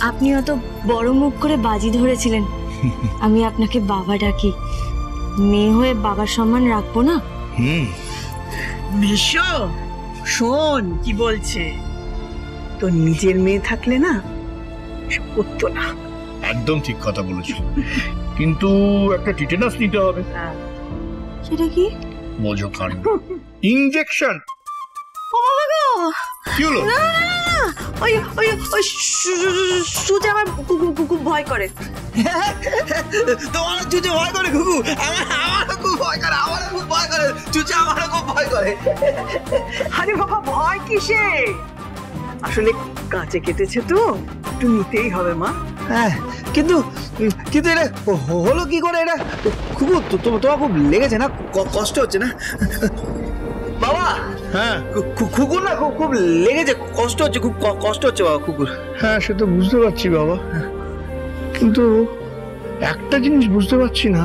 আপনি অত বড় মুখ করে বাজি ধরেছিলেন, আমি আপনাকে বাবা ডাকি। মেয়ে হয়ে বাবার সম্মান রাখবো না? বিশো, শোন কি বলছে। তোর নিজের মেয়ে থাকলে না করতো না। একদম ঠিক কথা বলেছো, কিন্তু একটা টিটেনাস নিতে হবে। সেটা কি? বোঝো কাণ্ড, ইনজেকশন। কি হলো? ওই ওই ওই সুজে আমার খুব ভয় করে। তোমার চুচে ভয় করে ঘুঘু? আমারও খুব ভয় করে, আমারও খুব ভয় করে চুচে, আমারও খুব ভয় করে। আরে বাবা, ভয় কিসে? আসলে কাঁচে কেটেছে তো, একটু নিতেই হবে মা। হ্যাঁ, কিন্তু কিন্তু এটা হলো কি করে? এটা খুব তোমার খুব লেগেছে না? কষ্ট হচ্ছে না বাবা? হ্যাঁ কুকুর না খুব লেগেছে, কষ্ট হচ্ছে, খুব কষ্ট হচ্ছে বাবা কুকুর। হ্যাঁ, সে তো বুঝতে পারছি বাবা, কিন্তু একটা জিনিস বুঝতে পারছি না,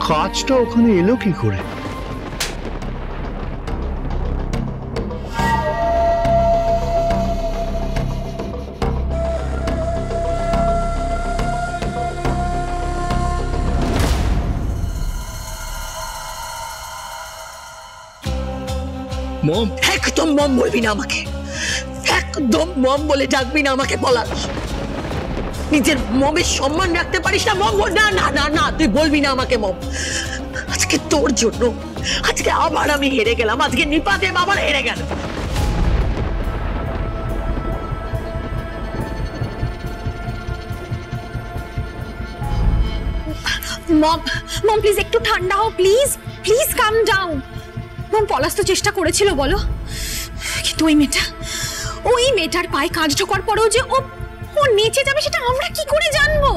কাজটা ওখানে এলো কি করে? মম, একদম মম বলবি না আমাকে, একদম মম বলে ডাকবি না আমাকে। পলাশ, নিজের মমের সম্মান রাখতে পারিস না? মম না না না না, তুই বলবি না আমাকে মম। আজকে তোর জন্য, আজকে আবার আমি হেরে গেলাম, আজকে নিপাতে আবার হেরে গেল। মম, মম প্লিজ একটু ঠান্ডা হও, প্লিজ প্লিজ কাম ডাউন। মম, পলাশ তো চেষ্টা করেছিল বলো, কিন্তু ওই মেয়েটার পায়ে কাজ ঢোকার পরেও যে ও নিচে যাবে সেটা আমরা কি করে জানবো?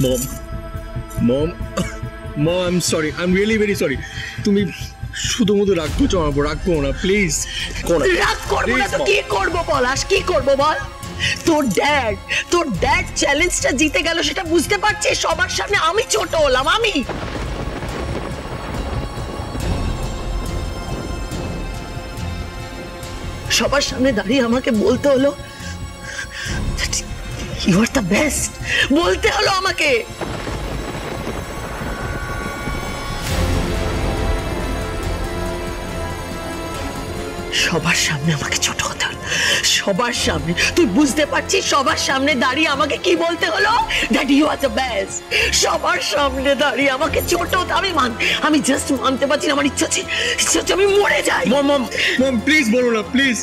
Mom, mom, mom, I am sorry, I am really very sorry. তুমি শুধুমাত্র রাখবো না প্লিজ। রাগ করবো না তো কি করবো পলাশ, কি করবো বল? তোর ড্যাড চ্যালেঞ্জটা জিতে গেল, সেটা বুঝতে পারছিস? সবার সামনে আমি ছোট হলাম, আমি। সবার সামনে দাঁড়িয়ে আমাকে বলতে হলো ইউ আর দ্য বেস্ট, বলতে হলো আমাকে। সবার সামনে আমাকে ছোট হতে হলো, সবার সামনে। তুই বুঝতে পারছিস? সবার সামনে দাঁড়িয়ে আমাকে কি বলতে হলো? That you are the best. সবার সামনে দাঁড়িয়ে আমাকে ছোট হতে, আমি জাস্ট মানতে পারছি না। আমার ইচ্ছা হচ্ছে আমি মরে যাই। মম, মম, মম, প্লিজ বলো না, প্লিজ।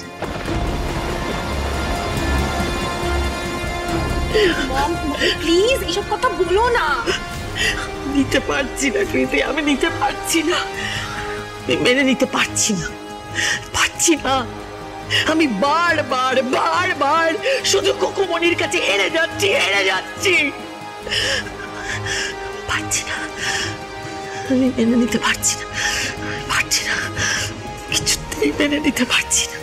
মম প্লিজ এসব কথা বলো না। নিতে পারছি না কৃতি, আমি নিতে পারছি না, মেনে নিতে পারছি না। আমি বারবার শুধু কুকুমনির কাছে হেরে যাচ্ছি। পারছি না, আমি মেনে নিতে পারছি না, কিছুতেই মেনে নিতে পারছি না।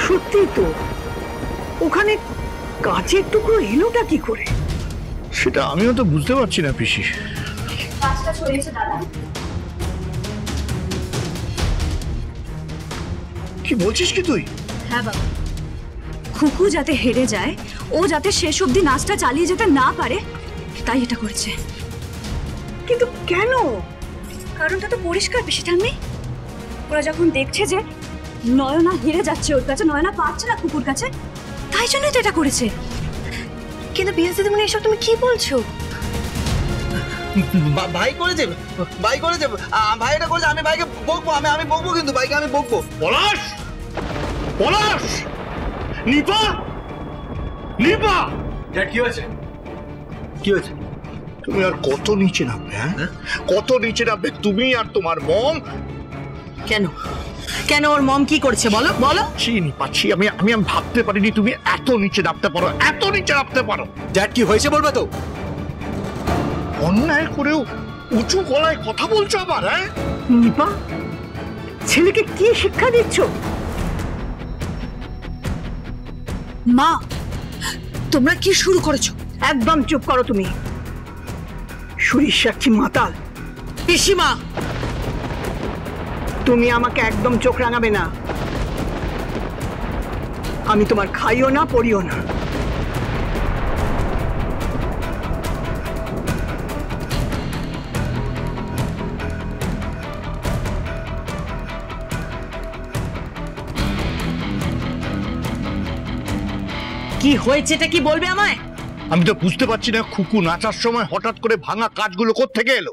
সত্যি তো, ওখানে কাঁচের টুকরো এলোটা কি করে? সেটা আমিও তো বুঝতে পারছি না পিসি। কাজটা ছড়িয়েছে দাদা। কি বলছিস কি তুই? হ্যাঁ বাবা, খুকু যাতে হেরে যায়, ও যাতে শেষ অবধি নাচটা চালিয়ে যেতে না পারে, তাই এটা করেছে। কিন্তু কেন? কারণটা তো পরিষ্কার পিসি ঠাম্মি। ওরা যখন দেখছে যে নয়না হেরে যাচ্ছে ওর কাছে, নয়না পাচ্ছে না কুকুর কাছে, তাই জন্যই তো এটা করেছে। কিন্তু বিয়াস দিদিমণি, এসব তুমি কি বলছো? ভাই করেছে, ভাই এটা করেছে। আমি ভাইকে বকবো, আমি বকবো, কিন্তু ভাইকে আমি বকবো। পলাশ, নিপা, কি হয়েছে? তুমি আর কত নিচে নামবে? কত নিচে নামবে তুমি আর তোমার মম? কেন ওর মম কি করেছে বলো? চিনি পাচ্ছি, আমি ভাবতে পারিনি তুমি এত নিচে নামতে পারো। ড্যাড কি হয়েছে বলবে তো? অন্যায় করেও উঁচু গলায় কথা বলছো আবার? হ্যাঁ নিপা, ছেলেকে কি শিক্ষা দিচ্ছ? মা, তোমরা কি শুরু করেছো? একদম চুপ করো তুমি। সুরির সাক্ষী মাতাল। পিসিমা, তুমি আমাকে একদম চোখ রাঙাবে না। আমি তোমার খাইও না, পড়িও না। কি হয়েছে এটা কি বলবে আমায়? আমি তো বুঝতে পারছি না খুকু নাচার সময় হঠাৎ করে ভাঙা কাজগুলো কোত্থেকে এলো।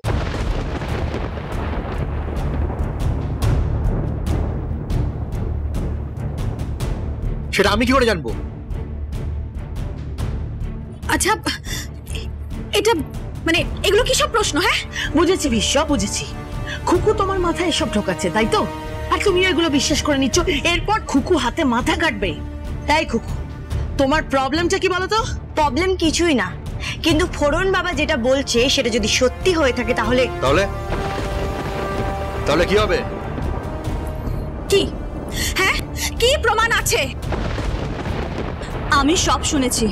সেটা আমি কি করে জানবো? আচ্ছা এটা মানে এগুলো কি সব প্রশ্ন? হ্যাঁ বুঝেছি বিশ্ব, বুঝেছি। খুকু তোমার মাথায় এসব ঢোকাচ্ছে, তাই তো? আর তুমি এগুলো বিশ্বাস করে নিচ্ছ, এরপর খুকু হাতে মাথা কাটবে। তাই খুকু, তোমার প্রবলেমটা কি বলো তো? প্রবলেম কিছুই না, কিন্তু ফোড়ন বাবা যেটা বলছে সেটা যদি সত্যি হয়ে থাকে তাহলে তাহলে কি হবে? কি? হ্যাঁ কি প্রমাণ আছে? আমি সব শুনেছি।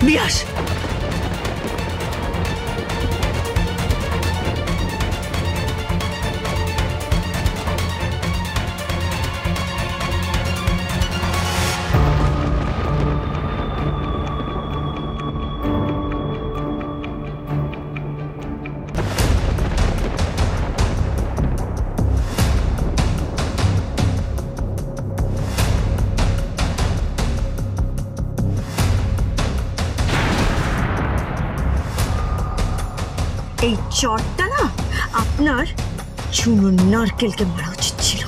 বিয়াস, এই চটটা না আপনার চুনো নারকেলকে মারা উচিত ছিল।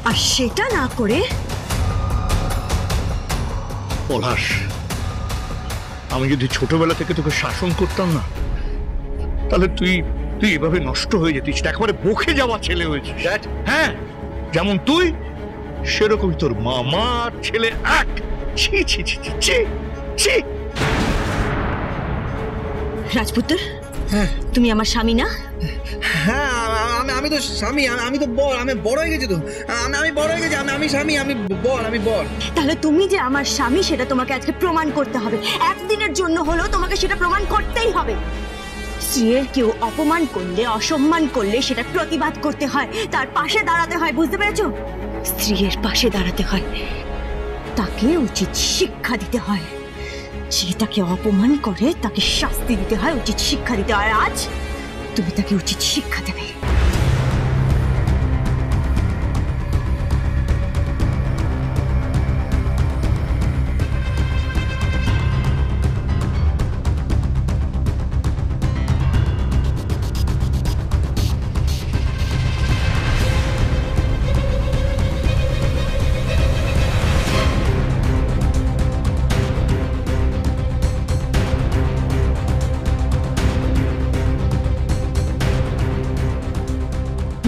আর সেটা না করে পলাশ, আমি যদি ছোটবেলা থেকে তোকে শাসন করতাম না, তাহলে তুই এভাবে নষ্ট হয়ে যেতিস। একেবারে বকে যাওয়া ছেলে হয়েছিস। হ্যাঁ, যেমন তুই সেরকমই তোর মামার ছেলে এক। ছি ছি ছি ছি ছি ছি। রাজপুত্র, তুমি আমার স্বামী না? হ্যাঁ আমি তো স্বামী, আমি তো বর, আমি বড় হয়ে গেছি তো, আমি বড় হয়ে গেছি, আমি স্বামী, আমি বর। তাহলে তুমি যে আমার স্বামী সেটা তোমাকে আজকে প্রমাণ করতে হবে। একদিনের জন্য হলেও তোমাকে সেটা প্রমাণ করতেই হবে। স্ত্রীর কেউ অপমান করলে, অসম্মান করলে সেটা প্রতিবাদ করতে হয়, তার পাশে দাঁড়াতে হয়, বুঝতে পেরেছো? স্ত্রীর পাশে দাঁড়াতে হয়, তাকে উচিত শিক্ষা দিতে হয়। যে তাকে অপমান করে তাকে শাস্তি দিতে হয়, উচিত শিক্ষা দিতে হয়। আজ তুমি তাকে উচিত শিক্ষা দেবে।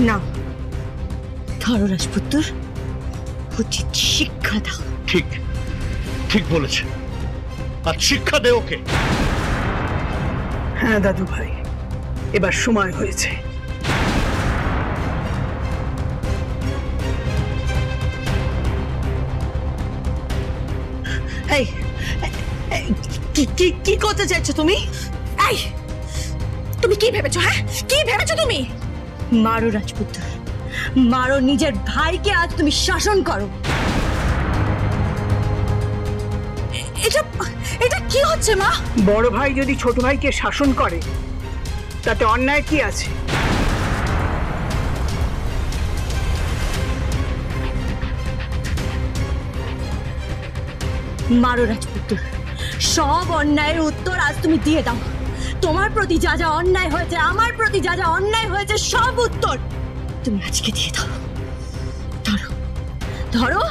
না, ধরো রাজপুত্র, উচিত শিক্ষা দাও। ঠিক ঠিক বলেছে, আর শিক্ষা দে ওকে। হ্যাঁ দাদু ভাই, এবার সময় হয়েছে। এই কি করতে চাইছো তুমি? এই তুমি কি ভেবেছো? হ্যাঁ কি ভেবেছো তুমি? মারো রাজপুত্র, মারো। নিজের ভাইকে আজ তুমি শাসন করো। এটা কি হচ্ছে মা? বড় ভাই যদি ছোট ভাইকে শাসন করে তাতে অন্যায় কি আছে? মারো রাজপুত্র, সব অন্যায়ের উত্তর আজ তুমি দিয়ে দাও। তোমার প্রতি যা যা অন্যায় হয়েছে, আমার প্রতি যা যা অন্যায় হয়েছে, সব উত্তর তুমি আজকে দিয়ে দাও। ধরো ধরো।